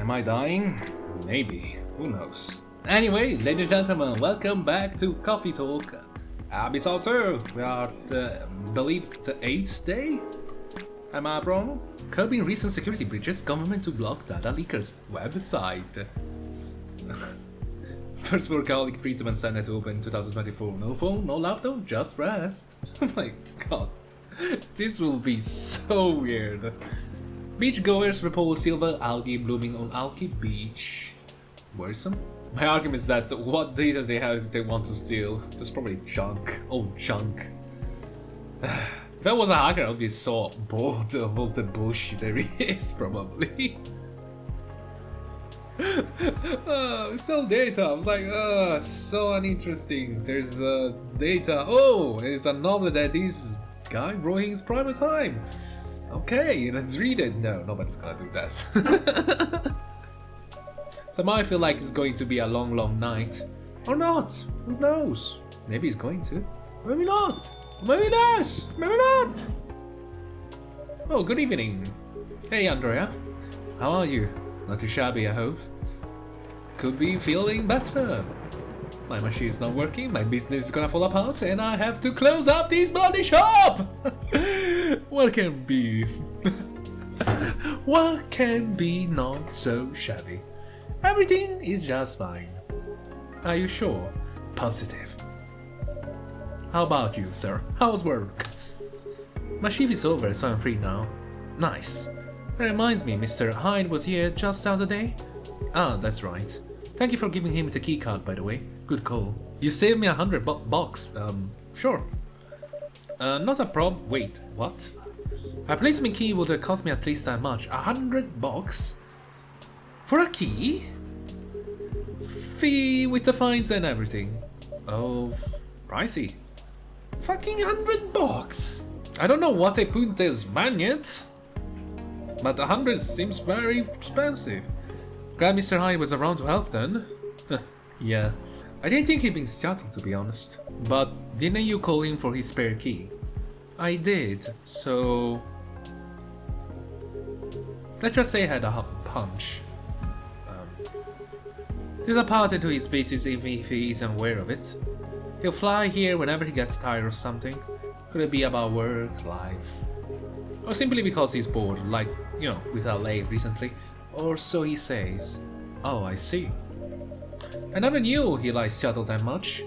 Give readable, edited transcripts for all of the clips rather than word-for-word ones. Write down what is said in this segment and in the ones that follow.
Am I dying? Maybe. Who knows? Anyway, ladies and gentlemen, welcome back to Coffee Talk. Episode 2. We are believed the 8th day? Am I wrong? Curbing recent security breaches, government to block data leakers website. First workaholic treatment Senate open 2024. No phone, no laptop, just rest. Oh my god. This will be so weird. Beachgoers report silver algae blooming on Alki Beach. Worrisome? My argument is that what data they want to steal. There's probably junk. Oh, junk. If I was a hacker, I would be so bored of all the bullshit there is, probably. Still data. I was like, so uninteresting. There's data. Oh, there's a novel that this guy wrote in his private time. Okay, let's read it. No, nobody's gonna do that. Somehow I feel like it's going to be a long, long night. Or not. Who knows? Maybe it's going to. Maybe not. Maybe yes. Maybe not. Oh, good evening. Hey, Andorea. How are you? Not too shabby, I hope. Could be feeling better. My machine's not working, my business is gonna fall apart, and I have to close up this bloody shop! What can be? What can be not so shabby? Everything is just fine. Are you sure? Positive. How about you, sir? How's work? My shift is over, so I'm free now. Nice. That reminds me, Mr. Hyde was here just the other day? Ah, that's right. Thank you for giving him the keycard, by the way. Good call. You saved me 100 bucks. Sure. Not a problem. Wait, what? A placement key would have cost me at least that much. 100 bucks? For a key? Fee with the fines and everything. Oh, pricey. Fucking 100 bucks. I don't know what they put in those magnets, but 100 seems very expensive. Glad Mr. Hyde was around to help then. Yeah. I didn't think he'd been starting, to be honest. But didn't you call him for his spare key? I did, so... let's just say I had a punch. There's a pattern to his faces if he isn't aware of it. He'll fly here whenever he gets tired of something. Could it be about work, life? Or simply because he's bored, like, you know, with LA recently. Or so he says. Oh, I see. I never knew he liked Seattle that much.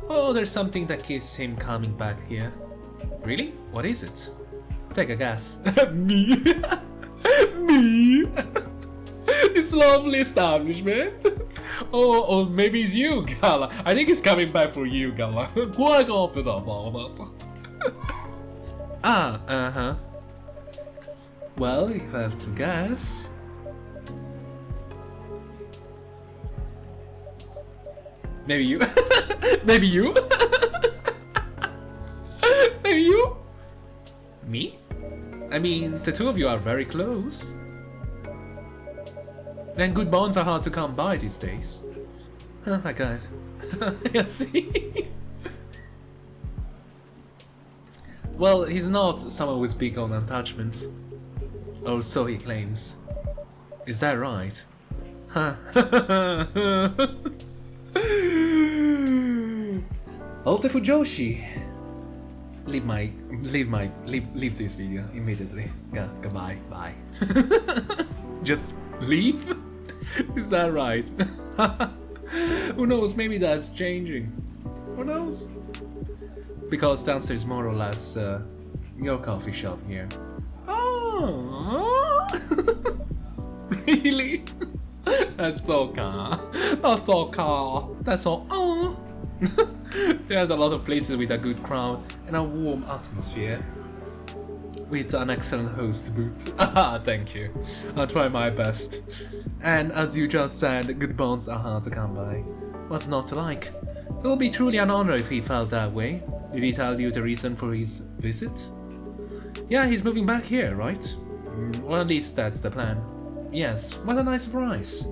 Oh, there's something that keeps him coming back here. Really? What is it? Take a guess. Me? Me? This lovely establishment? Oh, maybe it's you, Gala. I think he's coming back for you, Gala. Quite confident about that. Uh-huh. Well, if I have to guess... maybe you? Maybe you? Maybe you? Me? I mean, the two of you are very close. And good bonds are hard to come by these days. I got it. Yeah, see? Well, he's not someone who's big on attachments. Or so he claims. Is that right? Huh. Alte Fujoshi. Leave this video immediately. Goodbye. Bye. Just leave? Is that right? Who knows, maybe that's changing. Who knows? Because downstairs is more or less your coffee shop here. Oh, really? That's so car. That's so car. That's so There's a lot of places with a good crowd and a warm atmosphere. With an excellent host to boot. Thank you. I'll try my best. And as you just said, good bonds are hard to come by. What's not to like? It will be truly an honor if he felt that way. Did he tell you the reason for his visit? Yeah, he's moving back here, right? Or at least that's the plan. Yes, what a nice surprise.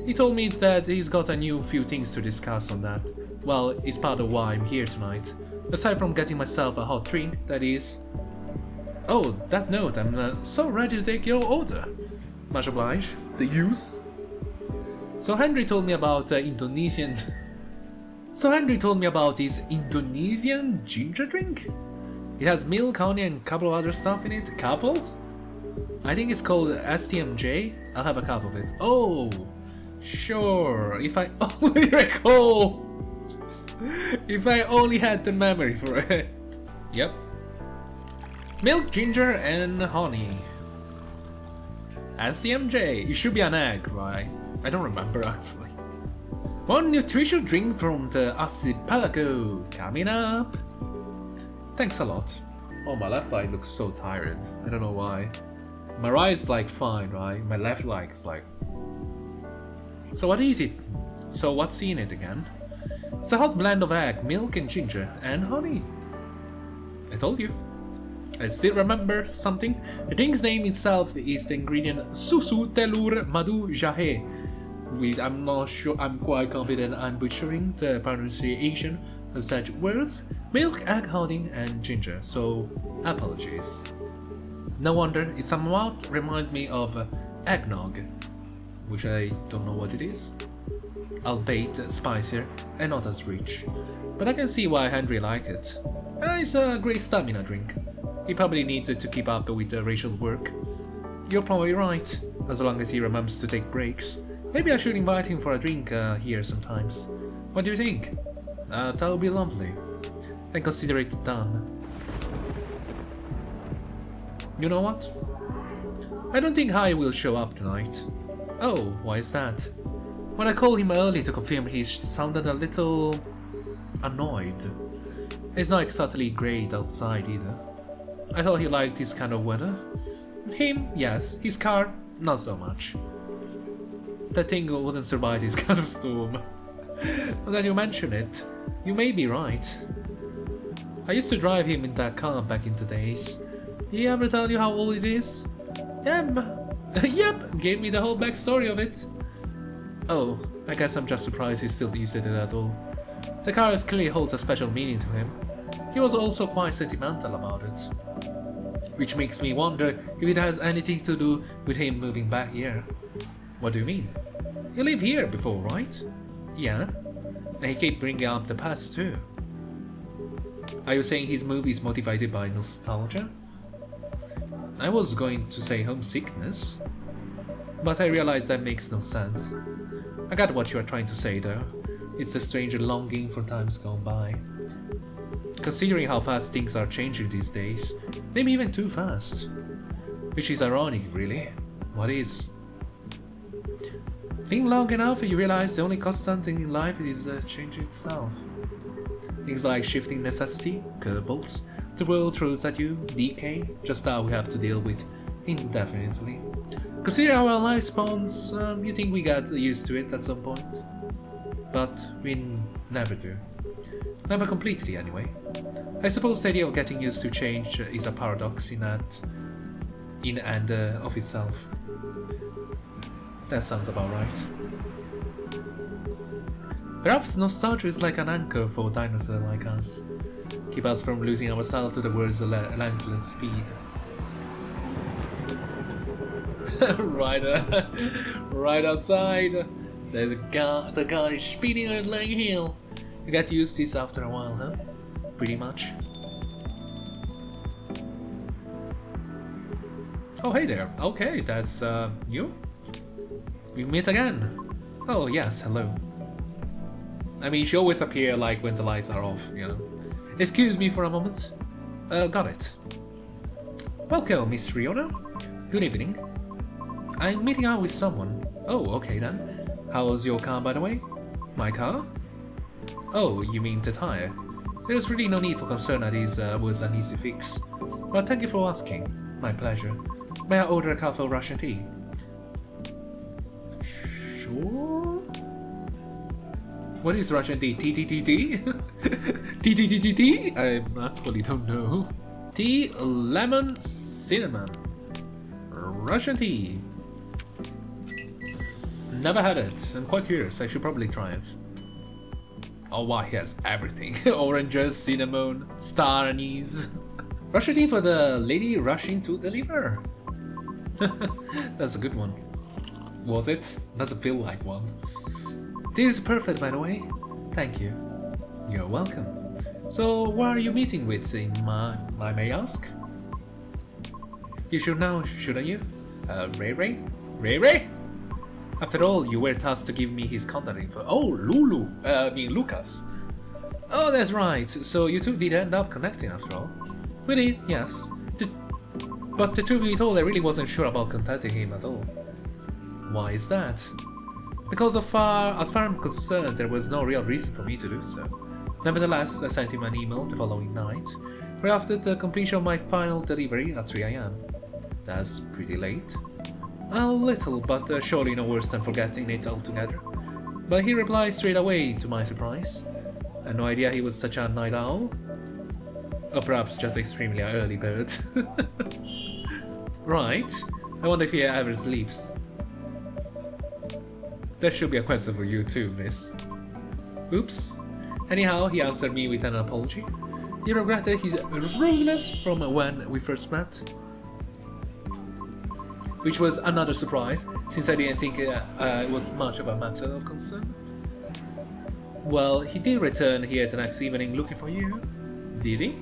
He told me that he's got a new few things to discuss on that. Well, it's part of why I'm here tonight. Aside from getting myself a hot drink, that is. Oh, that note, I'm so ready to take your order. Much obliged. The use. So Henry told me about Indonesian... So Henry told me about his Indonesian ginger drink? It has milk, honey and a couple of other stuff in it. Couple? I think it's called STMJ. I'll have a cup of it. Oh, sure. If I only recall. If I only had the memory for it. Yep. Milk, ginger and honey. STMJ. It should be an egg, right? I don't remember actually. One nutritious drink from the archipelago coming up. Thanks a lot. Oh, my left eye looks so tired. I don't know why. My right is like fine, right? My left leg is like... So what is it? So what's in it again? It's a hot blend of egg, milk and ginger and honey. I told you. I still remember something. The drink's name itself is the ingredient Susu Telur Madu Jahe. I'm not sure, I'm quite confident I'm butchering the pronunciation of such words. Milk, egg, honey and ginger, so apologies. No wonder, it somewhat reminds me of eggnog, which I don't know what it is. Albeit spicier and not as rich. But I can see why Henry liked it. It's a great stamina drink. He probably needs it to keep up with the racial work. You're probably right, as long as he remembers to take breaks. Maybe I should invite him for a drink here sometimes. What do you think? That would be lovely. Then consider it done. You know what? I don't think Hai will show up tonight. Oh, why is that? When I called him early to confirm, he sounded a little... annoyed. It's not exactly great outside either. I thought he liked this kind of weather. Him, yes. His car, not so much. That thing wouldn't survive this kind of storm. Now that you mention it, you may be right. I used to drive him in that car back in the days. Did he ever tell you how old it is? Yep. Yep, gave me the whole backstory of it. Oh, I guess I'm just surprised he still used it at all. The car clearly holds a special meaning to him. He was also quite sentimental about it. Which makes me wonder if it has anything to do with him moving back here. What do you mean? You lived here before, right? Yeah. And he kept bringing up the past too. Are you saying his move is motivated by nostalgia? I was going to say homesickness, but I realized that makes no sense. I got what you are trying to say though. It's a strange longing for times gone by. Considering how fast things are changing these days, maybe even too fast. Which is ironic, really. What is? Think long enough and you realize the only constant thing in life is change itself. Things like shifting necessity, curveballs, the world throws at you, decay, just how we have to deal with indefinitely. Consider our lifespans, you think we got used to it at some point? But we never do. Never completely anyway. I suppose the idea of getting used to change is a paradox in and of itself. That sounds about right. Perhaps nostalgia is like an anchor for dinosaurs like us. Keep us from losing ourselves to the world's relentless speed. right outside. There's the car is speeding on Lang Hill. You get used to this after a while, huh? Pretty much. Oh, hey there. Okay, that's you? We meet again. Oh, yes, hello. I mean, she always appears like when the lights are off, you know. Excuse me for a moment. Got it. Welcome, Miss Riona. Good evening. I'm meeting out with someone. Oh, okay then. How's your car, by the way? My car? Oh, you mean the tire? There's really no need for concern as this was an easy fix. But thank you for asking. My pleasure. May I order a cup of Russian tea? Sure? What is Russian tea? Tea? Tea? I actually don't know. Tea, lemon, cinnamon. Russian tea. Never had it. I'm quite curious. I should probably try it. Oh wow, he has everything. Oranges, cinnamon, star anise. Russian tea for the lady rushing to deliver. That's a good one. Was it? Doesn't feel like one. This is perfect, by the way. Thank you. You're welcome. So, what are you meeting with, in I may ask? You should know, shouldn't you? Ray Ray? Ray Ray? After all, you were tasked to give me his contact info. Oh, Lucas. Oh, that's right. So you two did end up connecting after all. We did, yes. But the truth be told, I really wasn't sure about contacting him at all. Why is that? Because as far as I'm concerned, there was no real reason for me to do so. Nevertheless, I sent him an email the following night, right after the completion of my final delivery at 3 AM. That's pretty late. A little, but surely no worse than forgetting it altogether. But he replied straight away, to my surprise. I had no idea he was such a night owl. Or perhaps just extremely early bird. Right. I wonder if he ever sleeps. That should be a question for you too, miss. Oops. Anyhow, he answered me with an apology. He regretted his rudeness from when we first met. Which was another surprise, since I didn't think it was much of a matter of concern. Well, he did return here the next evening looking for you. Did he?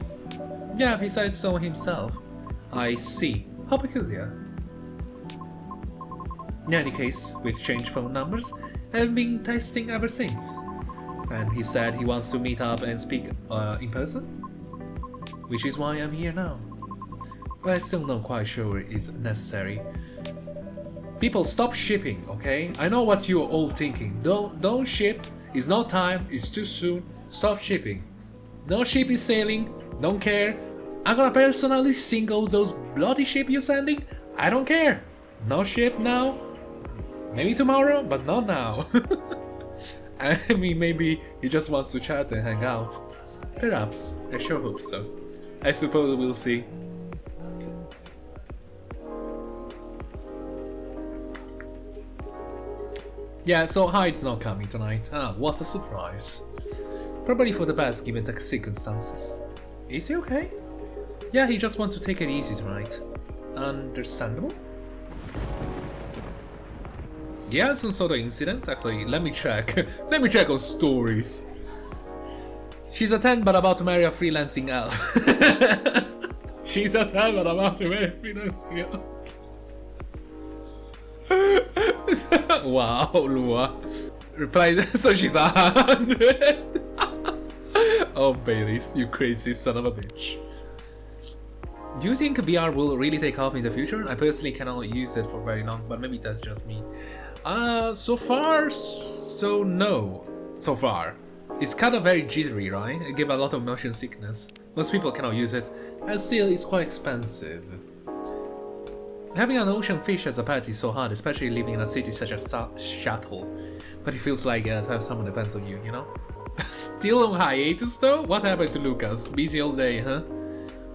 Yeah, he said so himself. I see. How peculiar. In any case, we exchanged phone numbers and have been texting ever since. And he said he wants to meet up and speak in person. Which is why I'm here now. But I'm still not quite sure it's necessary. People, stop shipping, okay? I know what you're all thinking. Don't ship. It's no time. It's too soon. Stop shipping. No ship is sailing. Don't care. I'm gonna personally single those bloody ship you're sending. I don't care. No ship now. Maybe tomorrow, but not now. I mean, maybe he just wants to chat and hang out. Perhaps. I sure hope so. I suppose we'll see. Yeah, so Hyde's not coming tonight. Ah, what a surprise. Probably for the best given the circumstances. Is he okay? Yeah, he just wants to take it easy tonight. Understandable? Yeah, some sort of incident. Actually, let me check. Let me check on stories. She's a 10 but about to marry a freelancing elf. She's a 10 but about to marry a freelancing elf. Wow, Lua. Replied, so she's 100. Oh, Baileys, you crazy son of a bitch. Do you think VR will really take off in the future? I personally cannot use it for very long, but maybe that's just me. So far, so no. So far. It's kind of very jittery, right? It gives a lot of motion sickness. Most people cannot use it, and still it's quite expensive. Having an ocean fish as a pet is so hard, especially living in a city such as Seattle. But it feels like to have someone depends on you, you know? Still on hiatus though? What happened to Lucas? Busy all day, huh?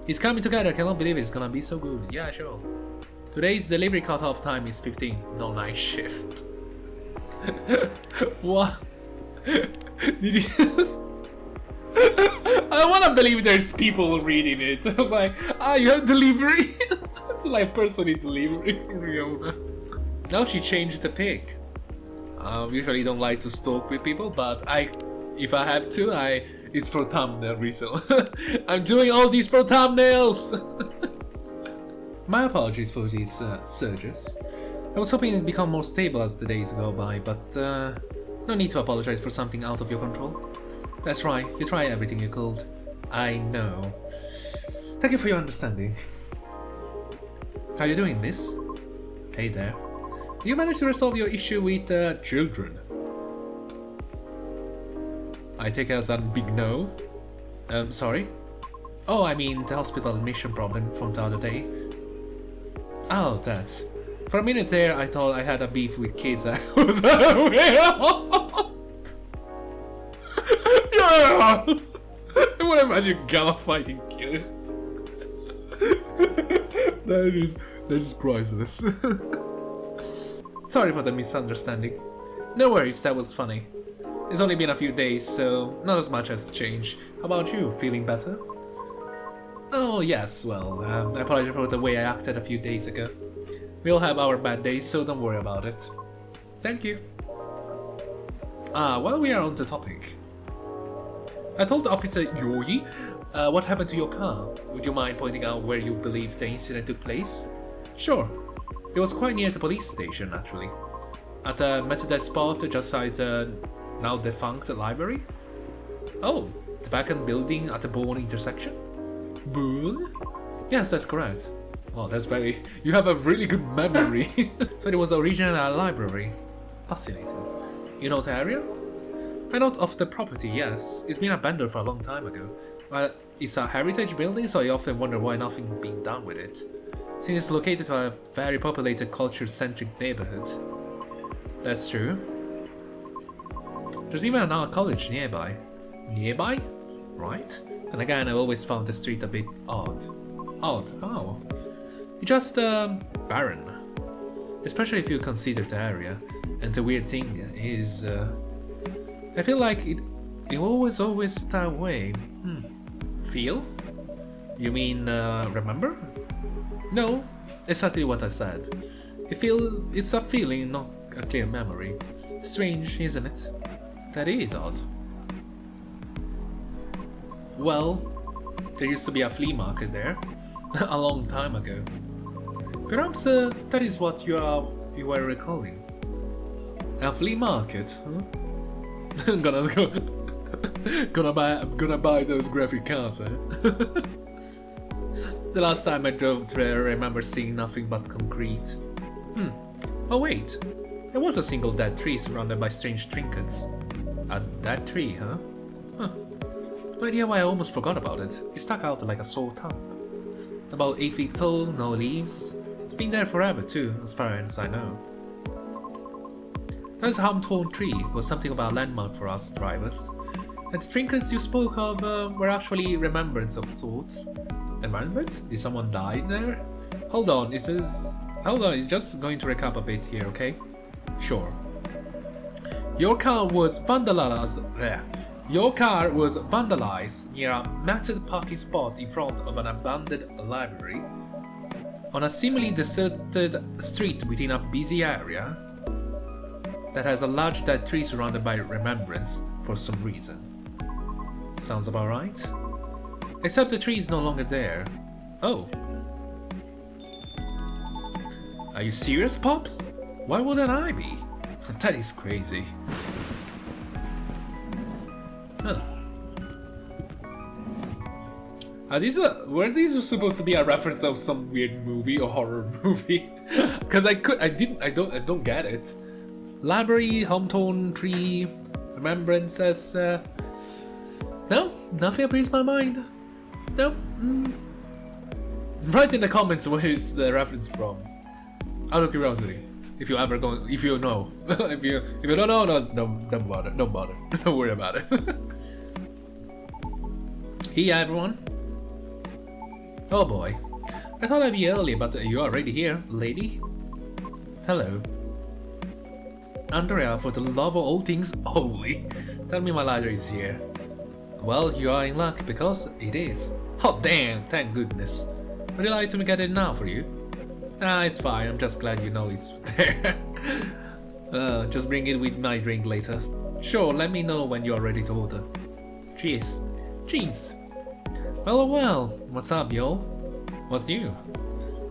He's coming together, cannot believe it's gonna be so good. Yeah, sure. Today's delivery cutoff time is 15, no night shift. What? Did you... I wanna believe there's people reading it. I was like, you have delivery? It's like person in delivery for real. Now she changed the pic. Usually don't like to stalk with people, but if I have to, it's for thumbnail reason. I'm doing all these for thumbnails! My apologies for these surges. I was hoping it'd become more stable as the days go by, but no need to apologize for something out of your control. That's right, you tried everything you could. I know. Thank you for your understanding. How you doing, miss? Hey there. Did you manage to resolve your issue with children? I take it as a big no. Sorry? Oh, I mean the hospital admission problem from the other day. Oh, that. For a minute there, I thought I had a beef with kids I was unaware of. Yeah! I want to imagine Gala fighting kids. That is priceless. Sorry for the misunderstanding. No worries, that was funny. It's only been a few days, so not as much has changed. How about you? Feeling better? Oh yes, well, I apologize for the way I acted a few days ago. We all have our bad days, so don't worry about it. Thank you. While we are on the topic, I told Officer Yoi what happened to your car. Would you mind pointing out where you believe the incident took place? Sure. It was quite near the police station, actually. At a Methodist spot just outside the now defunct library. Oh, the vacant building at the Bourne intersection? Bourne? Yes, that's correct. Oh, that's very... You have a really good memory. So it was originally a library. Fascinating. You know the area? I know of the property, yes. It's been abandoned for a long time ago. But it's a heritage building, so I often wonder why nothing's being done with it. Since it's located in a very populated, culture-centric neighborhood. That's true. There's even another college nearby. Nearby? Right. And again, I've always found the street a bit odd. Odd? How? It's just, barren. Especially if you consider the area. And the weird thing is, I feel like it always that way. Feel? You mean, remember? No, exactly what I said. It's a feeling, not a clear memory. Strange, isn't it? That is odd. Well, there used to be a flea market there, a long time ago. Perhaps that is what you were recalling. A flea market, huh? I'm gonna buy those graphic cards, eh? The last time I drove there, I remember seeing nothing but concrete. Oh wait, there was a single dead tree surrounded by strange trinkets. A dead tree, huh? No idea why I almost forgot about it. It stuck out like a sore thumb. About 8 feet tall, no leaves. It's been there forever too, as far as I know. That harm-torn tree was something of a landmark for us drivers. And the trinkets you spoke of were actually remembrance of sorts. Remembrance? Did someone die there? Hold on, Hold on, just going to recap a bit here, okay? Sure. Your car was vandalized near a matted parking spot in front of an abandoned library on a seemingly deserted street within a busy area that has a large dead tree surrounded by remembrance for some reason. Sounds about right? Except the tree is no longer there. Oh. Are you serious, Pops? Why wouldn't I be? That is crazy. Huh. Were these supposed to be a reference of some weird movie or horror movie? Because I don't get it. Library, home-torn tree, remembrances. No, nothing appears in my mind. No. Write in the comments where is the reference from. Out of curiosity, if you know, if you don't know, no, don't bother, don't worry about it. Hey everyone. Oh boy, I thought I'd be early, but you're already here, lady. Hello. Andorea, for the love of all things holy, tell me my ladder is here. Well, you are in luck, because it is. Oh damn, thank goodness. Would you like to get it now for you? Nah, it's fine, I'm just glad you know it's there. Just bring it with my drink later. Sure, let me know when you're ready to order. Cheers. Cheers. Well, what's up, yo? What's new?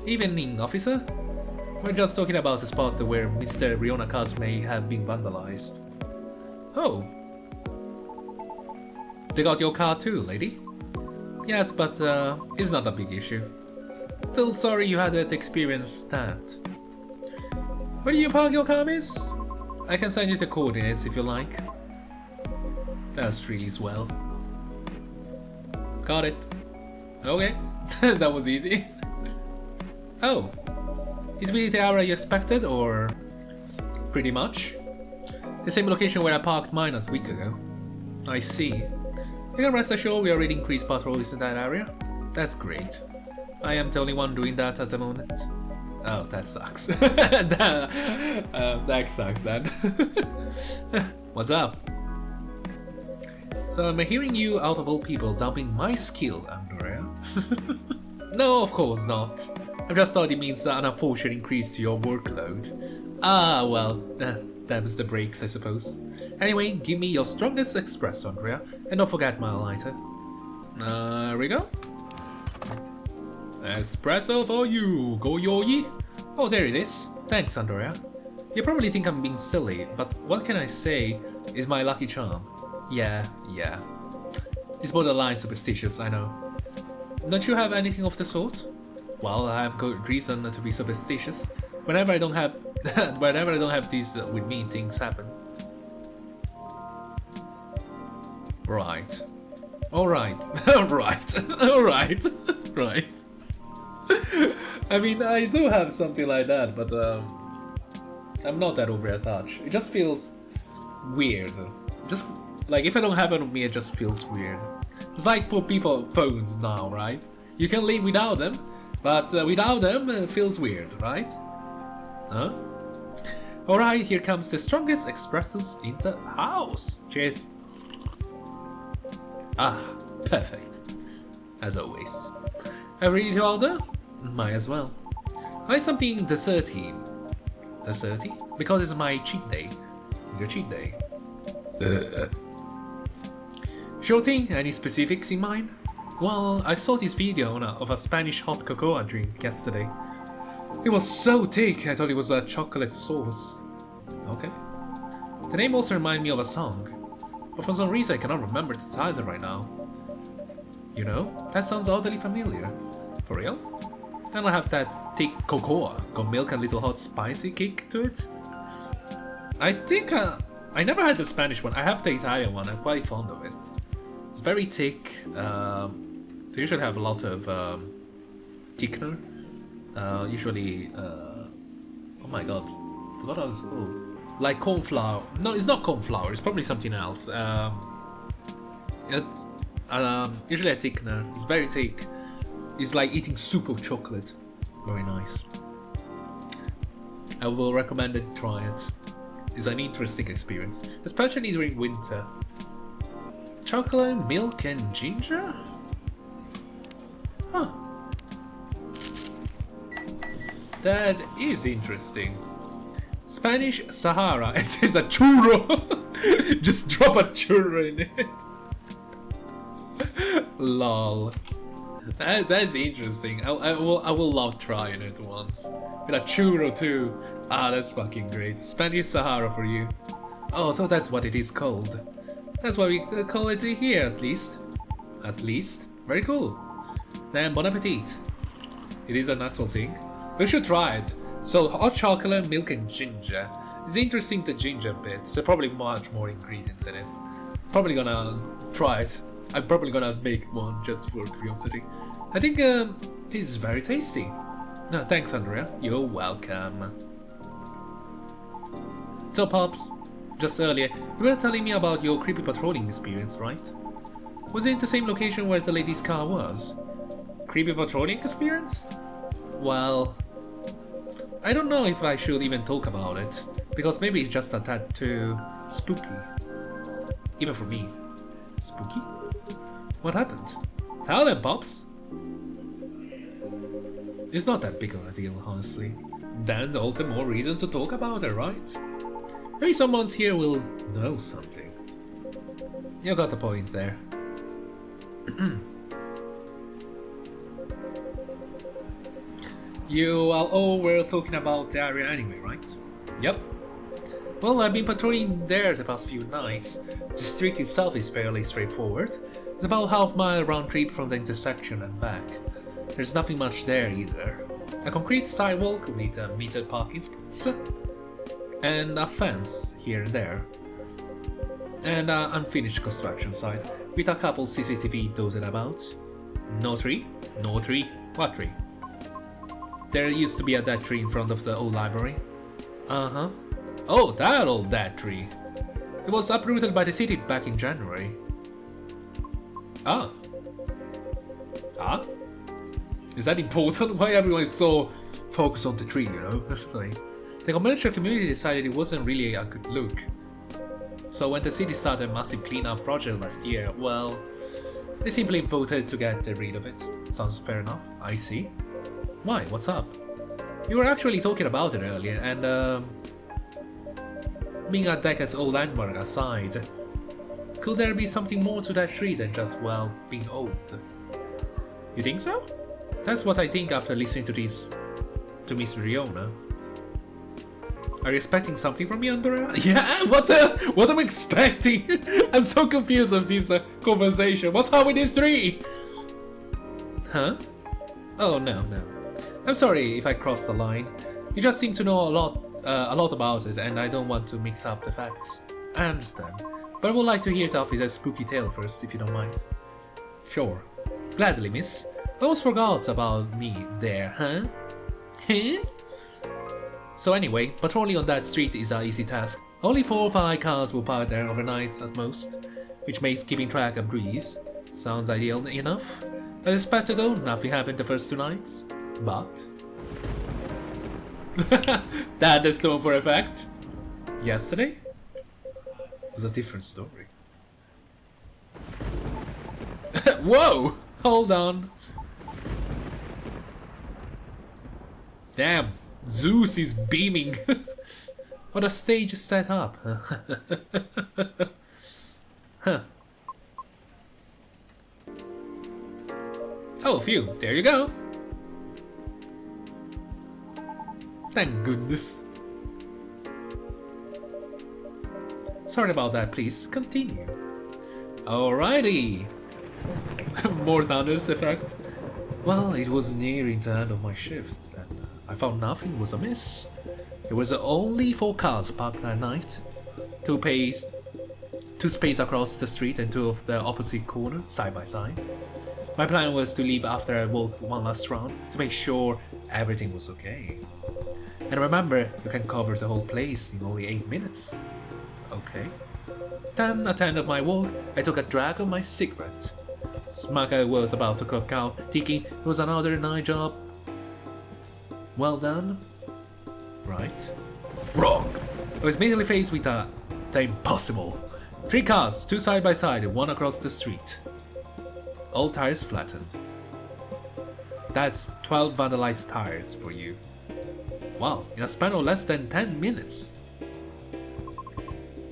Evening, officer? We're just talking about a spot where Mr. Riona cars may have been vandalized. Oh. They got your car too, lady? Yes, but it's not a big issue. Still sorry you had that experience that. Where do you park your car, miss? I can send you the coordinates if you like. That's really swell. Got it. Okay, that was easy. Oh, is really the area you expected, or pretty much? The same location where I parked mine a week ago. I see. You can rest assured we already increased patrols in that area. That's great. I am the only one doing that at the moment. Oh, that sucks. That sucks then. What's up? So I'm hearing you, out of all people, dumping my skill, Andorea. No, of course not. I just thought it means an unfortunate increase to your workload. Ah, well, Them's the breaks, I suppose. Anyway, give me your strongest espresso, Andrea, and don't forget my lighter. Here we go. Espresso for you, go yoyi. Oh, there it is. Thanks, Andorea. You probably think I'm being silly, but what can I say is my lucky charm. Yeah. It's borderline superstitious, I know. Don't you have anything of the sort? Well, I have good reason to be superstitious. Whenever I don't have these with me, things happen. Right. Alright. Alright. Right. I mean, I do have something like that, but I'm not that over-attached. It just feels weird. Just like if I don't have it on me, it just feels weird. It's like for people phones now, right? You can live without them, but without them it feels weird, right? Huh? Alright, here comes the strongest espressos in the house. Cheers. Ah, perfect. As always. Are you ready to order? Might as well. I like something desserty. Desserty? Because it's my cheat day. It's your cheat day. Sure thing, any specifics in mind? Well, I saw this video of a Spanish hot cocoa drink yesterday. It was so thick, I thought it was a chocolate sauce. Okay. The name also reminded me of a song, but for some reason I cannot remember the title right now. You know, that sounds oddly familiar. For real? Then I have that thick cocoa, got milk and little hot spicy kick to it. I think I never had the Spanish one, I have the Italian one, I'm quite fond of it. It's very thick, they usually have a lot of thickener. Usually, oh my god, forgot how it's called. Like corn flour. No, it's not corn flour, it's probably something else. Usually a thickener, it's very thick. It's like eating soup of chocolate. Very nice. I will recommend it, try it. It's an interesting experience, especially during winter. Chocolate, milk and ginger? Huh. That is interesting. Spanish Sahara. It is a churro. Just drop a churro in it. Lol. That's interesting. I will love trying it once. With a churro too. Ah, that's fucking great. Spanish Sahara for you. Oh, so that's what it is called. That's what we call it here, at least. At least. Very cool. Then bon appetit. It is an actual thing. We should try it. So hot chocolate, milk and ginger. It's interesting, the ginger bit. There's probably much more ingredients in it. Probably gonna try it. I'm probably gonna make one just for curiosity. I think this is very tasty. No, thanks Andrea. You're welcome. So Pops, just earlier, you were telling me about your creepy patrolling experience, right? Was it the same location where the lady's car was? Creepy patrolling experience? Well, I don't know if I should even talk about it, because maybe it's just a tad too spooky. Even for me. Spooky? What happened? Tell them, Pops! It's not that big of a deal, honestly. Then all the more reason to talk about it, right? Maybe someone here will know something. You got the point there. You all were talking about the area anyway, right? Yep. Well, I've been patrolling there the past few nights. The district itself is fairly straightforward. It's about half-mile round trip from the intersection and back. There's nothing much there either. A concrete sidewalk with metered parking spots, and a fence here and there, and an unfinished construction site with a couple CCTV dotted about. No tree? No tree? What tree? There used to be a dead tree in front of the old library. Uh-huh. Oh, that old dead tree. It was uprooted by the city back in January. Ah. Ah? Is that important? Why everyone is so focused on the tree, you know? Like, the commercial community decided it wasn't really a good look. So when the city started a massive cleanup project last year, well, they simply voted to get rid of it. Sounds fair enough. I see. Why? What's up? You were actually talking about it earlier, and being a decades-old landmark aside, could there be something more to that tree than just, well, being old? You think so? That's what I think after listening to Miss Riona. Are you expecting something from me, Andorea? Yeah, what am I expecting? I'm so confused of this conversation. What's up with this tree? Huh? Oh, no. I'm sorry if I crossed the line. You just seem to know a lot about it, and I don't want to mix up the facts. I understand, but I would like to hear the officer's spooky tale first, if you don't mind. Sure. Gladly, miss. I almost forgot about me there, huh? Huh? So anyway, patrolling on that street is an easy task. Only 4 or 5 cars will park there overnight at most, which makes keeping track a breeze. Sounds ideal enough. As expected though, nothing happened the first 2 nights. But... that is known for a fact. Yesterday was a different story. Whoa! Hold on. Damn, Zeus is beaming. What a stage set up. Huh. Oh, phew, there you go. Thank goodness. Sorry about that, please continue. Alrighty. More thunders effect. Well, it was nearing the end of my shift, and I found nothing was amiss. There was only 4 cars parked that night. 2 spaces across the street and 2 of the opposite corner, side by side. My plan was to leave after I walked one last round to make sure everything was okay. And remember, you can cover the whole place in only 8 minutes. Okay. Then, at the end of my walk, I took a drag of my cigarette. Smack I was about to clock out, thinking it was another night job. Well done. Right. Wrong! I was immediately faced with the impossible. 3 cars, 2 side by side and 1 across the street. All tires flattened. That's 12 vandalized tires for you. Wow, in a span of less than 10 minutes.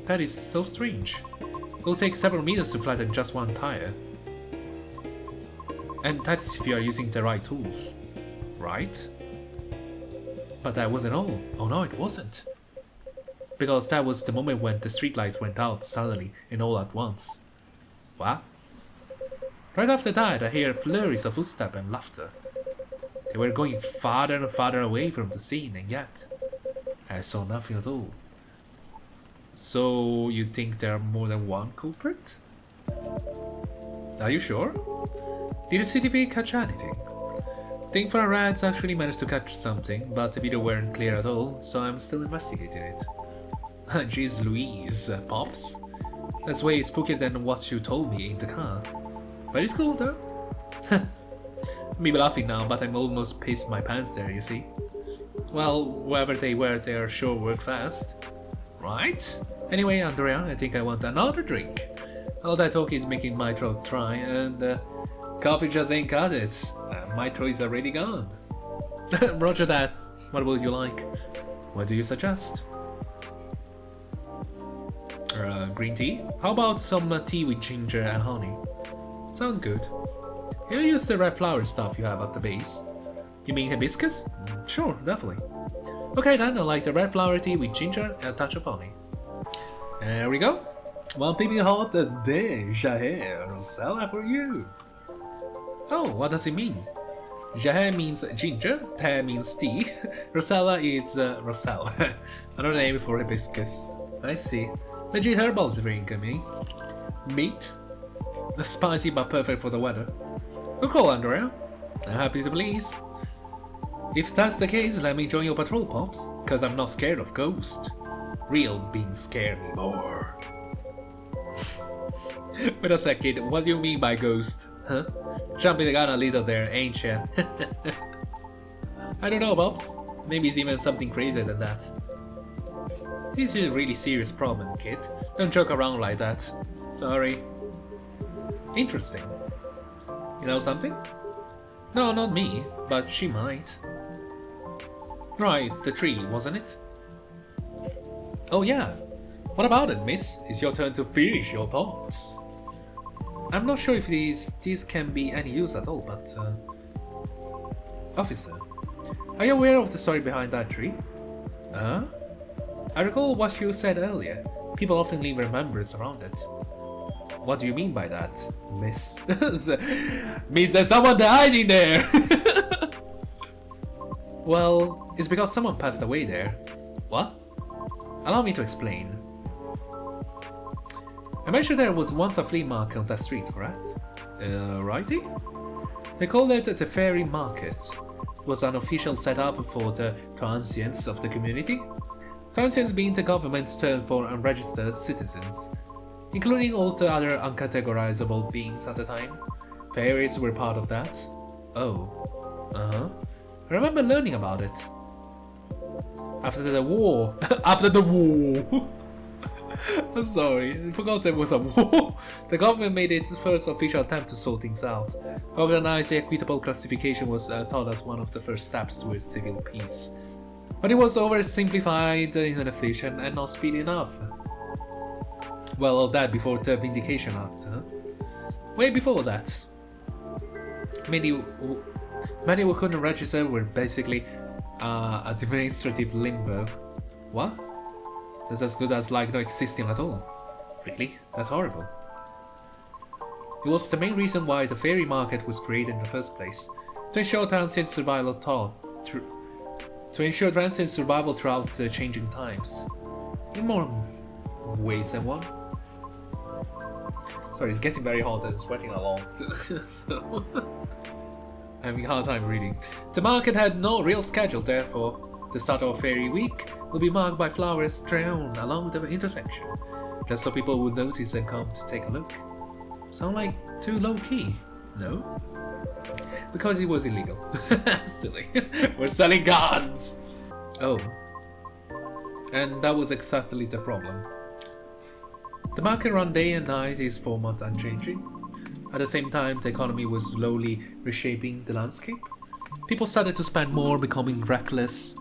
That is so strange. It will take several minutes to flatten just 1 tire. And that is if you are using the right tools. Right? But that wasn't all. Oh no, it wasn't. Because that was the moment when the streetlights went out suddenly and all at once. What? Right after that, I hear flurries of footsteps and laughter. They were going farther and farther away from the scene, and yet I saw nothing at all. So you think there are more than 1 culprit? Are you sure? Did the CTV catch anything? The infrareds actually managed to catch something, but the video weren't clear at all, so I'm still investigating it. Jeez Louise, Pops. That's way spookier than what you told me in the car. But it's cool though. Me laughing now, but I'm almost pissed my pants there, you see. Well, whoever they were, they are sure work fast. Right? Anyway, Andorea, I think I want another drink. All that talk is making my throat dry, and coffee just ain't cut it. My throat is already gone. Roger that. What would you like? What do you suggest? Green tea? How about some tea with ginger and honey? Sounds good. You'll use the red flower stuff you have at the base. You mean hibiscus? Sure, definitely. Okay then, I like the red flower tea with ginger and a touch of honey. There we go. One piping hot de Jahe Rosella for you. Oh, what does it mean? Jahe means ginger, Te means tea, Rosella is Roselle, another name for hibiscus. I see. Legit herbal drink, I mean. Meat? Spicy but perfect for the weather. Good call, Andorea. I'm happy to please. If that's the case, let me join your patrol, Pops, cause I'm not scared of ghosts. Real beings scare me more. Wait a second, what do you mean by ghost? Huh? Jumping the gun a little there, ain't ya? I don't know, Pops. Maybe it's even something crazier than that. This is a really serious problem, kid. Don't joke around like that. Sorry. Interesting. You know something? No, not me, but she might. Right, the tree, wasn't it? Oh yeah. What about it, miss? It's your turn to finish your thoughts. I'm not sure if these can be any use at all, but... Officer, are you aware of the story behind that tree? Huh? I recall what you said earlier. People often leave remembrance around it. What do you mean by that, miss? Means there's someone hiding there! Well, it's because someone passed away there. What? Allow me to explain. I mentioned there was once a flea market on that street, correct? Righty? They called it the Fairy Market. It was an official setup for the transients of the community. Transients being the government's term for unregistered citizens, including all the other uncategorizable beings at the time. Fairies were part of that. Oh. Uh-huh. I remember learning about it. After the war. After the war. I'm sorry, I forgot there was a war. The government made its first official attempt to sort things out. Organized equitable classification was thought as one of the first steps towards civil peace. But it was oversimplified, inefficient, and not speedy enough. Well, all that before the Vindication Act, huh? Way before that. Many who couldn't register were basically administrative limbo. What? That's as good as like not existing at all. Really? That's horrible. It was the main reason why the fairy market was created in the first place. To ensure transient survival throughout the changing times. In more ways than one. Sorry, it's getting very hot and sweating a lot. So I'm having a hard time reading. The market had no real schedule, therefore. The start of Fairy Week will be marked by flowers strewn along the intersection, just so people would notice and come to take a look. Sound like too low-key, no? Because it was illegal. Silly. We're selling guns! Oh. And that was exactly the problem. The market run day and night is format unchanging. At the same time, the economy was slowly reshaping the landscape. People started to spend more, becoming reckless,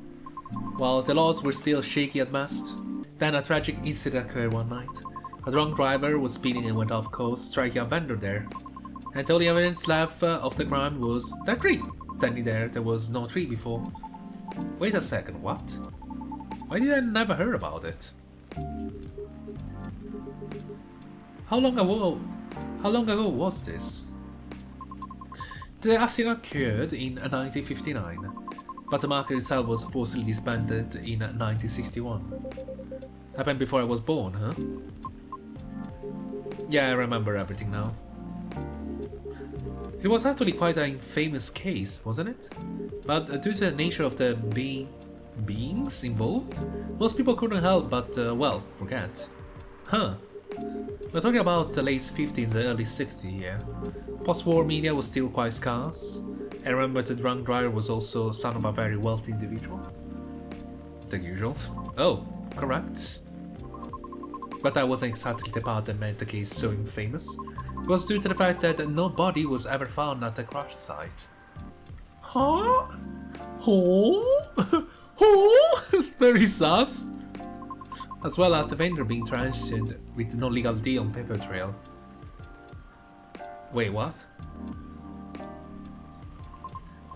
while the laws were still shaky at best. Then a tragic incident occurred one night. A drunk driver was speeding and went off course, striking a vendor there. And the only evidence left of the crime was that tree. Standing there was no tree before. Wait a second, what? Why did I never hear about it? How long ago was this? The accident occurred in 1959. But the market itself was forcibly disbanded in 1961. Happened before I was born, huh? Yeah, I remember everything now. It was actually quite a famous case, wasn't it? But due to the nature of the beings involved, most people couldn't help but, well, forget. Huh. We're talking about the late 50s and early 60s here. Post-war media was still quite scarce. I remember the drunk driver was also son of a very wealthy individual. The usual. Oh, correct. But that wasn't exactly the part that made the case so infamous. It was due to the fact that no body was ever found at the crash site. Huh? Very sus. As well as the vendor being transited with no legal deal on paper trail. Wait, what?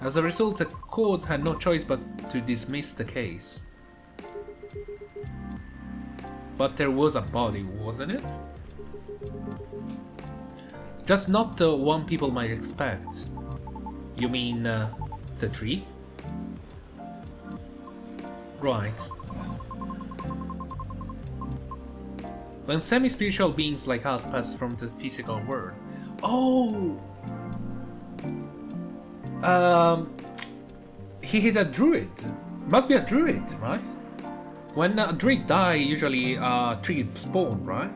As a result, the court had no choice but to dismiss the case. But there was a body, wasn't it? Just not the one people might expect. You mean, the tree? Right. When semi-spiritual beings like us pass from the physical world... Oh! He hit a druid. Must be a druid, right? When a druid die, usually a tree spawn, right?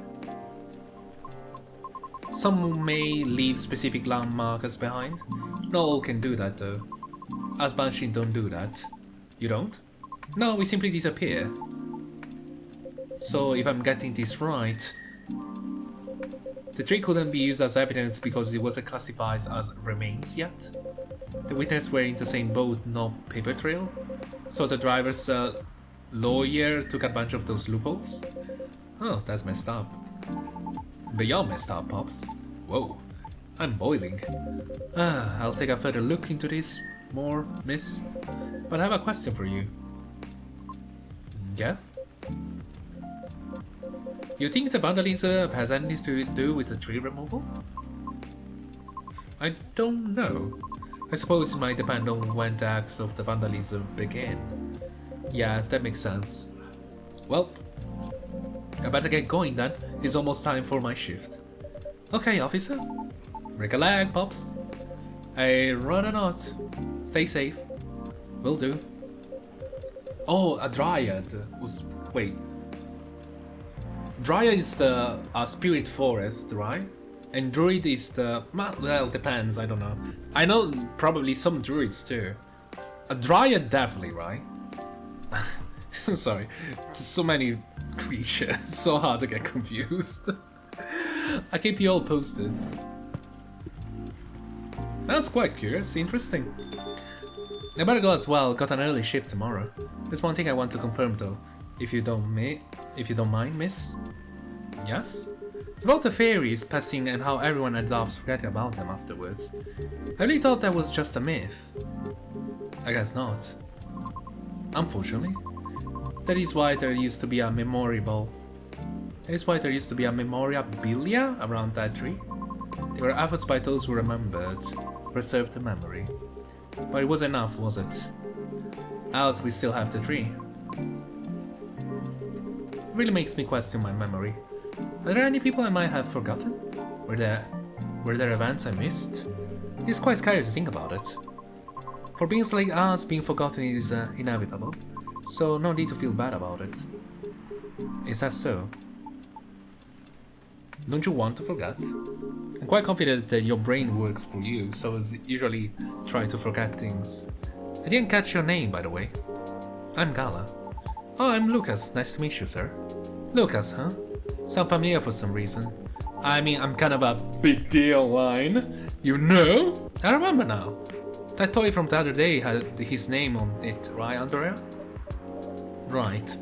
Some may leave specific landmarks behind. Not all can do that though. Us Banshin don't do that. You don't? No, we simply disappear. So if I'm getting this right, the tree couldn't be used as evidence because it wasn't classified as remains yet. The witnesses were in the same boat, no paper trail. So the driver's lawyer took advantage of those loopholes. Oh, that's messed up. Beyond messed up, Pops. Whoa, I'm boiling. I'll take a further look into this more, miss. But I have a question for you. Yeah? You think the vandalism has anything to do with the tree removal? I don't know. I suppose it might depend on when the acts of the vandalism begin. Yeah, that makes sense. Well, I better get going then. It's almost time for my shift. Okay, officer. Recollect, Pops. I rather not. Stay safe. Will do. Oh, a dryad was... Wait. Dryad is the spirit forest, right? And druid is the... Well, depends, I don't know. I know probably some druids too. A dryad definitely, right? Sorry, there's so many creatures, so hard to get confused. I'll keep you all posted. That's quite curious, interesting. I better go as well, got an early shift tomorrow. There's one thing I want to confirm though, if you don't mind, miss. Yes? It's about the fairies passing and how everyone ends up forgetting about them afterwards. I really thought that was just a myth. I guess not. Unfortunately. That is why there used to be a memorabilia around that tree. They were efforts by those who remembered, preserved the memory. But it was enough, was it? Else we still have the tree. It really makes me question my memory. Are there any people I might have forgotten? Were there events I missed? It's quite scary to think about it. For beings like us, being forgotten is inevitable, so no need to feel bad about it. Is that so? Don't you want to forget? I'm quite confident that your brain works for you, so I usually try to forget things. I didn't catch your name, by the way. I'm Gala. Oh, I'm Lucas. Nice to meet you, sir. Lucas, huh? Sound familiar for some reason. I mean, I'm kind of a big deal line. You know? I remember now. That toy from the other day had his name on it, right, Andorea? Right.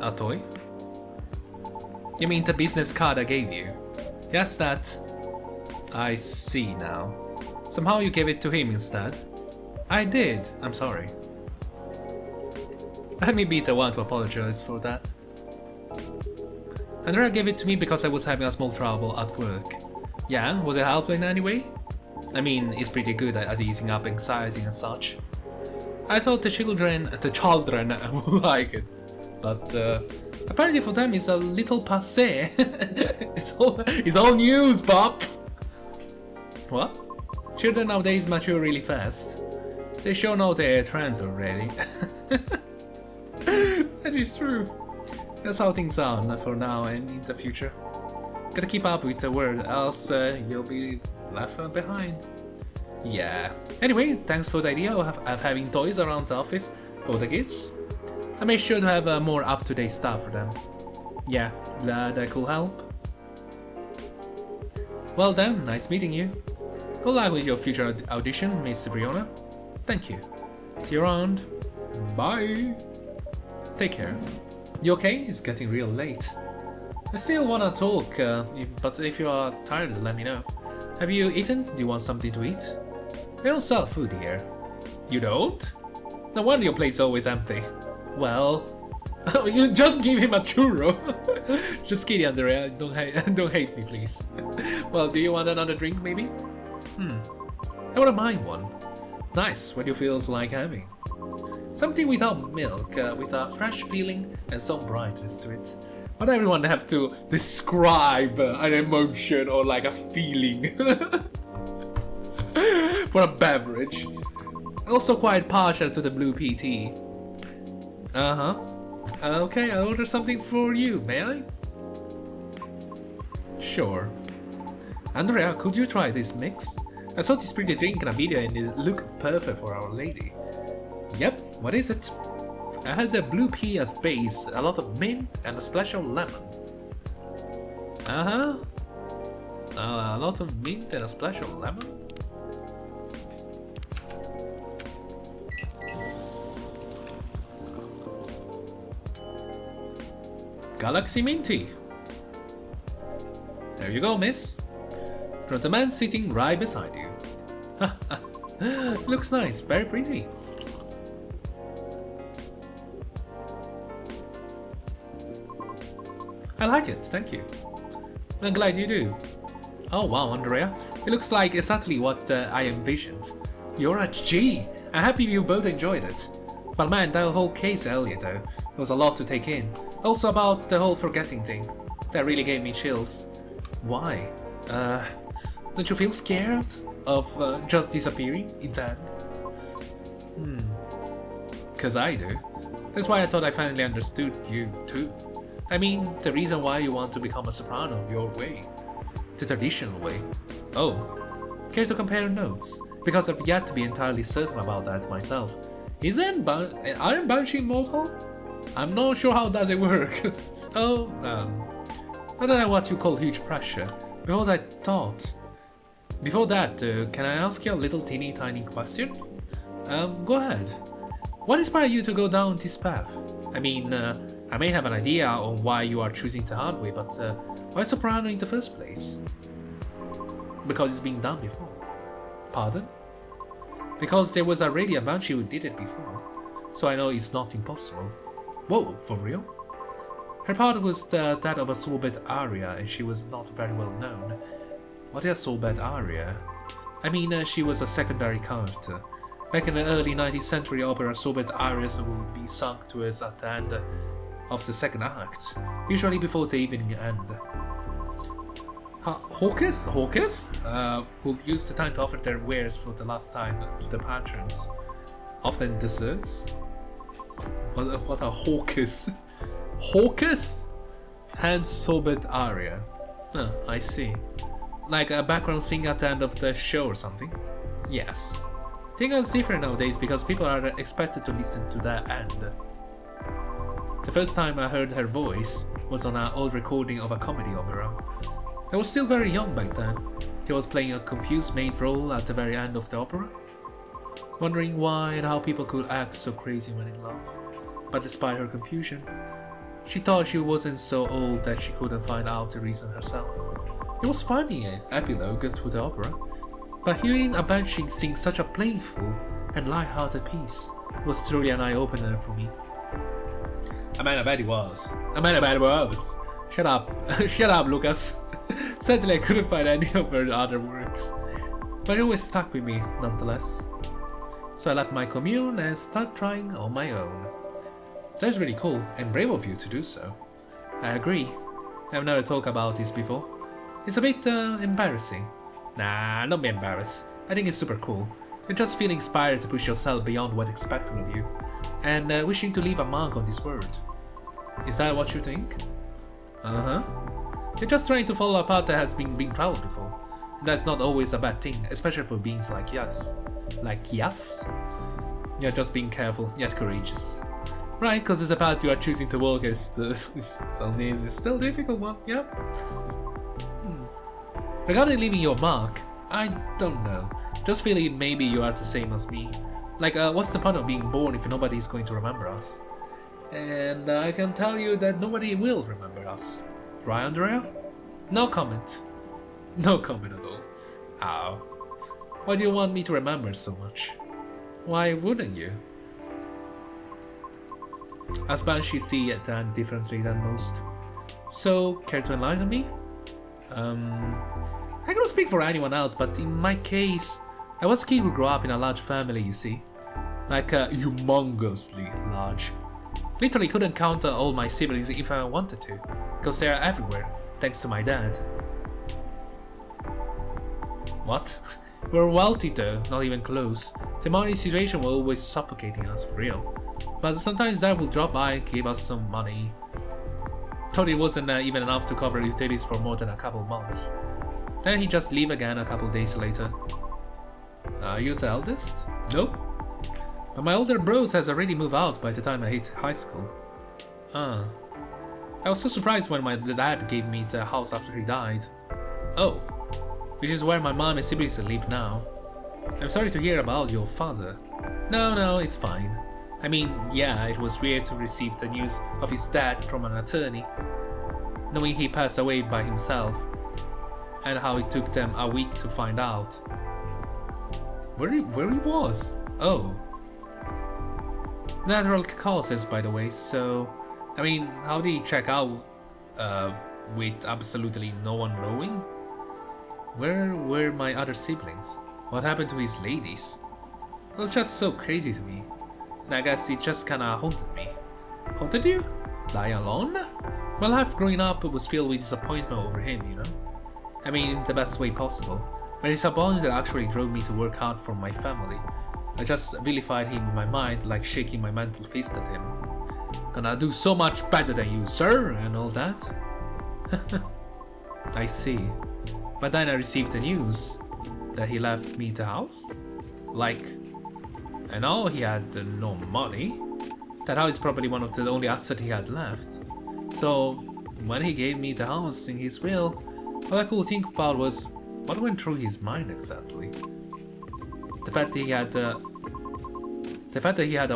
A toy? You mean the business card I gave you? Yes, that. I see now. Somehow you gave it to him instead. I did. I'm sorry. Let me be the one to apologize for that. Andrea gave it to me because I was having a small trouble at work. Yeah, was it helpful in any way? I mean, he's pretty good at easing up anxiety and such. I thought the children would like it, but apparently for them it's a little passé. it's all news, Bob. What? Children nowadays mature really fast. They sure know their trends already. That is true. That's how things are for now and in the future. Gotta keep up with the world, else you'll be left behind. Yeah. Anyway, thanks for the idea of having toys around the office for the kids. I made sure to have more up-to-date stuff for them. Yeah, glad I could help. Well then, nice meeting you. Good luck with your future audition, Miss Briona. Thank you. See you around. Bye. Take care. You okay? It's getting real late. I still wanna talk, but if you are tired, let me know. Have you eaten? Do you want something to eat? They don't sell food here. You don't? No wonder your place is always empty. Well... you just give him a churro! Just kidding, Andorea. Don't hate me, please. Well, do you want another drink, maybe? I wouldn't mind one. Nice, what you feels like having. Something without milk, with a fresh feeling and some brightness to it. Not everyone have to describe an emotion or like a feeling for a beverage. Also quite partial to the blue PT. Okay, I'll order something for you, may I? Sure. Andrea, could you try this mix? I saw this pretty drink in a video and it looked perfect for Our Lady. Yep, what is it? I had the blue pea as base, a lot of mint and a splash of lemon. A lot of mint and a splash of lemon? Galaxy Minty. There you go, miss. From the man sitting right beside you. Looks nice, very pretty. I like it, thank you. I'm glad you do. Oh wow, Andorea. It looks like exactly what I envisioned. You're a G! I'm happy you both enjoyed it. But man, that whole case earlier though, was a lot to take in. Also about the whole forgetting thing. That really gave me chills. Why? Don't you feel scared of just disappearing in the end? Cause I do. That's why I thought I finally understood you too. I mean, the reason why you want to become a soprano your way. The traditional way. Oh, care to compare notes? Because I've yet to be entirely certain about that myself. Aren't Banshee immortal? I'm not sure how does it work. Oh, I don't know what you call huge pressure. Before that, can I ask you a little teeny tiny question? Go ahead. What inspired you to go down this path? I mean, I may have an idea on why you are choosing the hard way, but why soprano in the first place? Because it's been done before. Pardon? Because there was already a Banshee who did it before, so I know it's not impossible. Whoa, for real? Her part was that of a sorbet aria, and she was not very well known. What is a sorbet aria? I mean, she was a secondary character. Back in the early 19th century opera, sorbet arias would be sung to us at the end of the second act, usually before the evening end. Hawkers would use the time to offer their wares for the last time to the patrons, often desserts. What are hawkers? Hawkers? Hence sorbet aria. I see. Like a background singer at the end of the show or something? Yes. Things are different nowadays because people are expected to listen to the end. The first time I heard her voice was on an old recording of a comedy opera. I was still very young back then. She was playing a confused maid role at the very end of the opera, wondering why and how people could act so crazy when in love. But despite her confusion, she thought she wasn't so old that she couldn't find out the reason herself. It was funny, an epilogue to the opera, but hearing a Banshee sing such a playful and light-hearted piece was truly an eye-opener for me. I bet it was. Shut up. Shut up, Lucas. Sadly, I couldn't find any of her other works, but it always stuck with me nonetheless. So I left my commune and started trying on my own. That's really cool and brave of you to do so. I agree. I've never talked about this before. It's a bit embarrassing. Nah, don't be embarrassed. I think it's super cool. You just feel inspired to push yourself beyond what's expected of you, and wishing to leave a mark on this world. Is that what you think? Uh-huh. You're just trying to follow a path that has been traveled before. And that's not always a bad thing, especially for beings like us. Like yes? You're just being careful, yet courageous. Right, because it's a path you are choosing to walk is still a difficult one, yeah? Regarding leaving your mark, I don't know. Just feeling maybe you are the same as me. Like, what's the point of being born if nobody is going to remember us? And I can tell you that nobody will remember us. Right, Andorea? No comment. No comment at all. Ow. Why do you want me to remember so much? Why wouldn't you? As Banshee see it differently than most. So, care to enlighten me? I cannot speak for anyone else, but in my case, I was a kid who grew up in a large family, you see. Like, humongously large. Literally couldn't count all my siblings if I wanted to, because they are everywhere, thanks to my dad. What? We were wealthy though, not even close. The money situation was always suffocating us, for real. But sometimes Dad would drop by and give us some money. Thought it wasn't even enough to cover utilities for more than a couple months. Then he'd just leave again a couple days later. Are you the eldest? Nope. But my older bros has already moved out by the time I hit high school. I was so surprised when my dad gave me the house after he died. Oh, which is where my mom and siblings live now. I'm sorry to hear about your father. No, it's fine. I mean, yeah, it was weird to receive the news of his death from an attorney, knowing he passed away by himself, and how it took them a week to find out. Where he was? Oh. Natural causes, by the way, so... I mean, how did he check out with absolutely no one knowing? Where were my other siblings? What happened to his ladies? It was just so crazy to me. And I guess it just kinda haunted me. Haunted you? Die alone? My life growing up was filled with disappointment over him, you know? I mean, in the best way possible. My disappointment actually drove me to work hard for my family. I just vilified him in my mind, like shaking my mental fist at him. Gonna do so much better than you, sir, and all that. I see. But then I received the news that he left me the house. Like, I know he had no money. That house is probably one of the only assets he had left. So, when he gave me the house in his will, all I could think about was what went through his mind exactly. The fact that he had a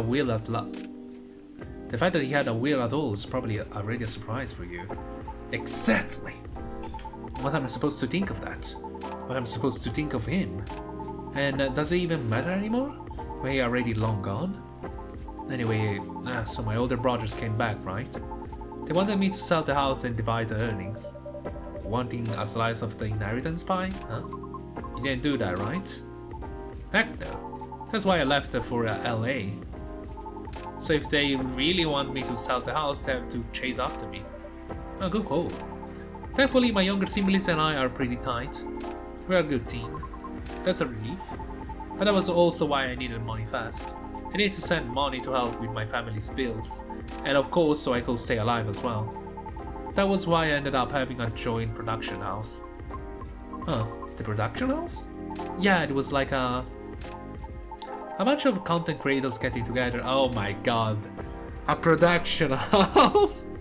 will at the fact that he had a will at all is probably already a surprise for you. Exactly. What am I supposed to think of that? What am I supposed to think of him? And does it even matter anymore? When he already long gone? Anyway, so my older brothers came back, right? They wanted me to sell the house and divide the earnings. Wanting a slice of the inheritance pie, huh? You didn't do that, right? Heck no. That's why I left for LA. So if they really want me to sell the house, they have to chase after me. Oh, good call. Thankfully, my younger siblings and I are pretty tight. We're a good team. That's a relief. But that was also why I needed money fast. I needed to send money to help with my family's bills. And of course, so I could stay alive as well. That was why I ended up having a joint production house. Huh, the production house? Yeah, it was like a bunch of content creators getting together. Oh my god. A production house?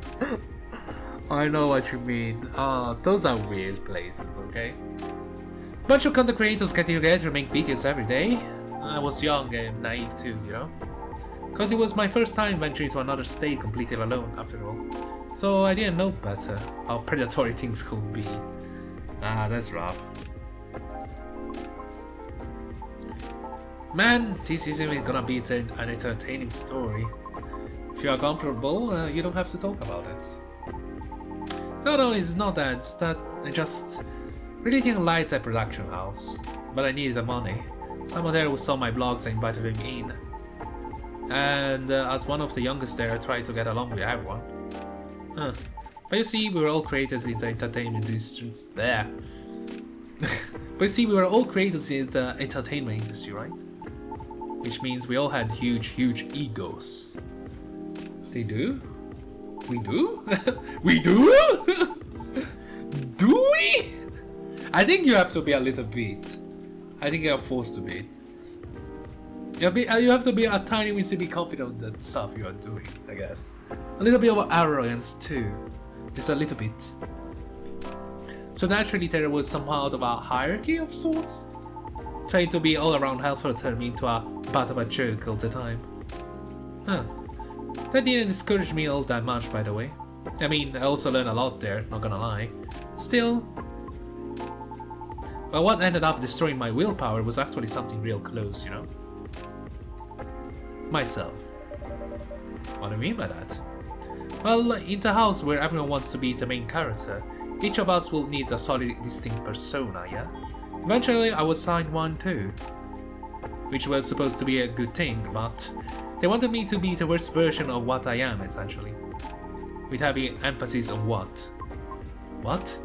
I know what you mean. Those are weird places, okay? Bunch of content creators getting together to make videos every day. I was young and naive too, you know? Cause it was my first time venturing to another state completely alone, after all. So I didn't know better how predatory things could be. That's rough. Man, this isn't gonna be an entertaining story. If you are comfortable, you don't have to talk about it. No, it's not that. It's that I just really didn't like that production house. But I needed the money. Someone there who saw my vlogs and invited him in. And as one of the youngest there, I tried to get along with everyone. But you see, we were all creators in the entertainment industry. There. But you see, we were all creators in the entertainment industry, right? Which means we all had huge egos. They do? We do? We do? Do we? I think you have to be a little bit. I think you're forced to be. You have to be a tiny bit to be confident in the stuff you are doing, I guess. A little bit of arrogance too. Just a little bit. So naturally there was somewhat of a hierarchy of sorts. Trying to be all around helpful turned me into a butt of a joke all the time. Huh. That didn't discourage me all that much, by the way. I mean, I also learned a lot there, not gonna lie. Still... Well, what ended up destroying my willpower was actually something real close, you know? Myself. What do you mean by that? Well, in the house where everyone wants to be the main character, each of us will need a solid, distinct persona, yeah? Eventually, I was assigned one too. Which was supposed to be a good thing, but they wanted me to be the worst version of what I am, essentially. With heavy emphasis on what. What?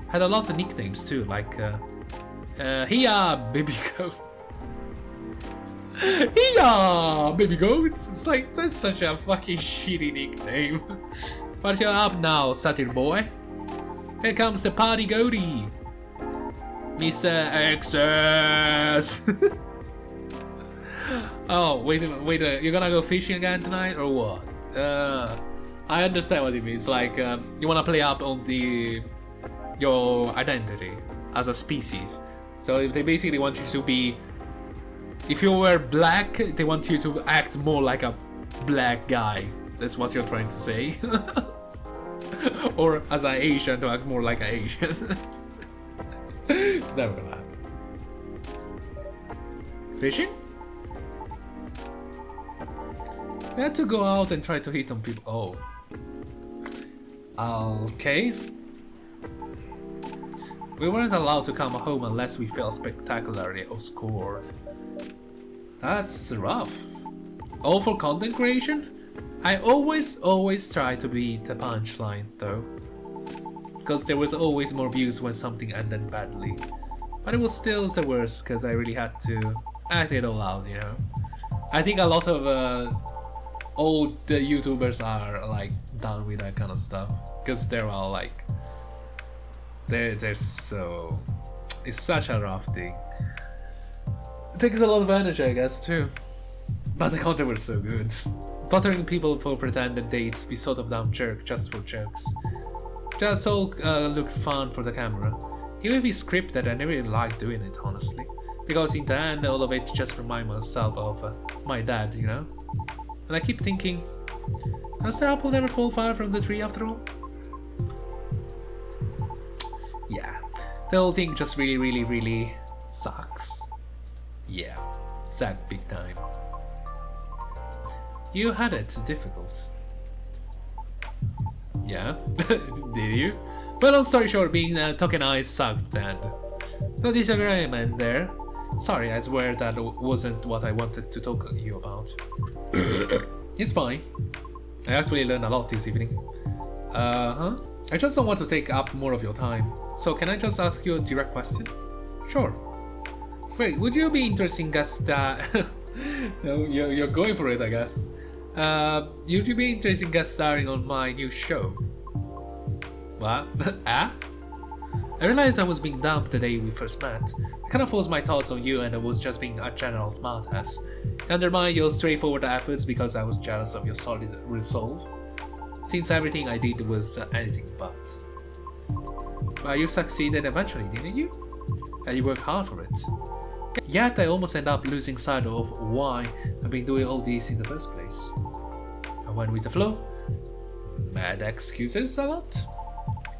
Had a lot of nicknames too, like, Hiya, baby goat. Hiya, baby goat. It's like, that's such a fucking shitty nickname. But you're up now, satyr boy. Here comes the party goatee. Mr. Excess. Oh, wait a minute, you're gonna go fishing again tonight, or what? I understand what it means, like, you wanna play up on your identity as a species. So if they basically want you to be If you were black, they want you to act more like a black guy. That's what you're trying to say. Or as an Asian, to act more like an Asian. It's never gonna happen. Fishing? We had to go out and try to hit on people. Oh. Okay. We weren't allowed to come home unless we felt spectacularly outscored. That's rough. All for content creation? I always try to beat the punchline though. Because there was always more views when something ended badly. But it was still the worst because I really had to act it all out, you know. I think a lot of old YouTubers are like done with that kind of stuff. Because they're all like... They're so... It's such a rough thing. It takes a lot of energy, I guess, too. But the content was so good. Bothering people for pretended dates, be sort of dumb jerk just for jokes. Just all looked fun for the camera. Even if it's scripted, I never really liked doing it, honestly. Because in the end, all of it just remind myself of my dad, you know? And I keep thinking, does the apple never fall far from the tree after all? Yeah, the whole thing just really sucks. Yeah, sad big time. You had it difficult. Yeah, did you? But long story short, being tokenized sucked and... No disagreement there. Sorry, I swear that wasn't what I wanted to talk to you about. It's fine. I actually learned a lot this evening. I just don't want to take up more of your time. So can I just ask you a direct question? Sure. Wait, would you be interested in guest no, you're going for it, I guess. Would you be interested in guest starring on my new show? What? Ah? I realized I was being dumb the day we first met. I kind of forced my thoughts on you and I was just being a general smartass. I undermined your straightforward efforts because I was jealous of your solid resolve. Since everything I did was anything but. But you succeeded eventually, didn't you? And you worked hard for it. Yet I almost end up losing sight of why I've been doing all this in the first place. I went with the flow. Mad excuses a lot.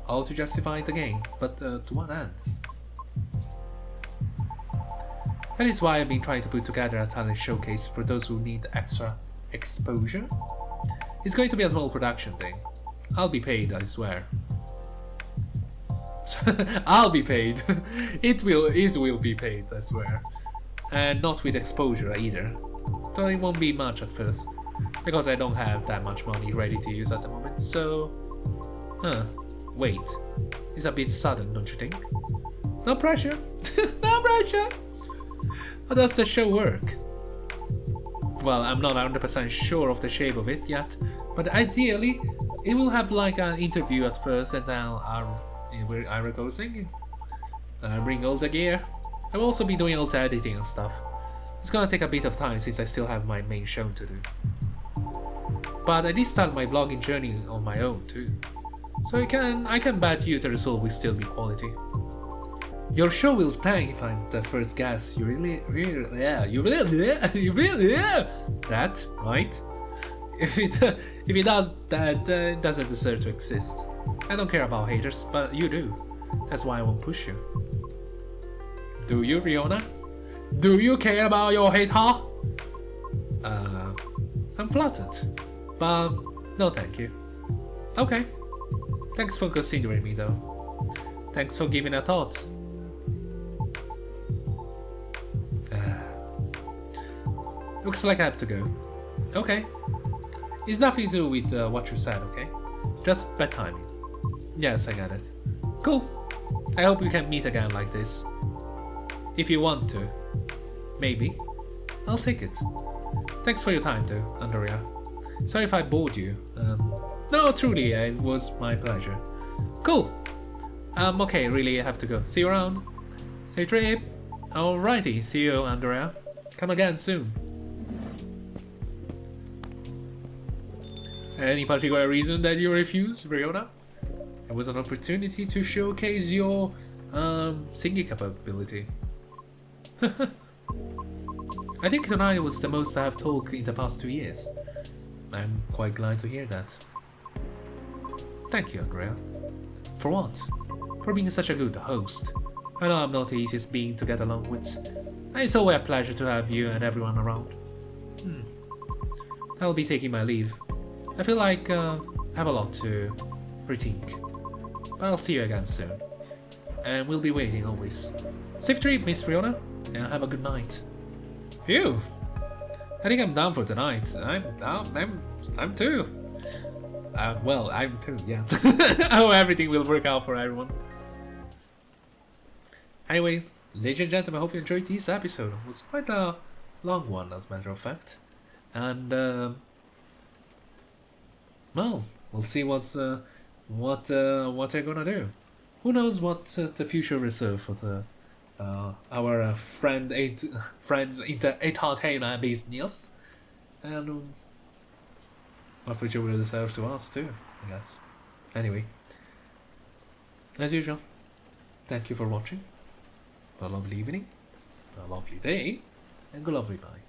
All to justify the gain, but to what end? That is why I've been trying to put together a talent showcase for those who need extra exposure. It's going to be a small production thing. I'll be paid, I swear. I'll be paid. It will be paid, I swear. And not with exposure either. Though it won't be much at first. Because I don't have that much money ready to use at the moment, so... Wait. It's a bit sudden, don't you think? No pressure. No pressure. How does the show work? Well, I'm not 100% sure of the shape of it yet, but ideally, it will have like an interview at first and then I'll go singing. Bring all the gear. I'll also be doing all the editing and stuff. It's gonna take a bit of time since I still have my main show to do. But I did start my vlogging journey on my own too. So I can bet you the result will still be quality. Your show will tank if I'm the first guest. You really that, right? If it does, that doesn't deserve to exist. I don't care about haters, but you do. That's why I won't push you. Do you, Riona? Do you care about your hater? I'm flattered, but no thank you. Okay. Thanks for considering me though. Thanks for giving a thought. Looks like I have to go. Okay. It's nothing to do with what you said, okay? Just bad timing. Yes, I got it. Cool. I hope we can meet again like this. If you want to. Maybe. I'll take it. Thanks for your time though, Andorea. Sorry if I bored you. No, truly, it was my pleasure. Cool. Okay, really I have to go. See you around. Safe trip. Alrighty, see you, Andorea. Come again soon. Any particular reason that you refused, Riona? It was an opportunity to showcase your singing capability. I think tonight was the most I have talked in the past 2 years. I'm quite glad to hear that. Thank you, Andorea. For what? For being such a good host. I know I'm not the easiest being to get along with. And it's always a pleasure to have you and everyone around. I'll be taking my leave. I feel like I have a lot to rethink. But I'll see you again soon. And we'll be waiting always. Safe trip, Miss Fiona, and have a good night. Phew! I think I'm done for tonight. I'm too. Well, I'm too, yeah. I hope everything will work out for everyone. Anyway, ladies and gentlemen, I hope you enjoyed this episode. It was quite a long one, as a matter of fact. And, well, we'll see what they're gonna do. Who knows what the future reserve for the our friends entertainer business, and what future will reserve to us too, I guess. Anyway, as usual, thank you for watching. Have a lovely evening, a lovely day, and a lovely bye.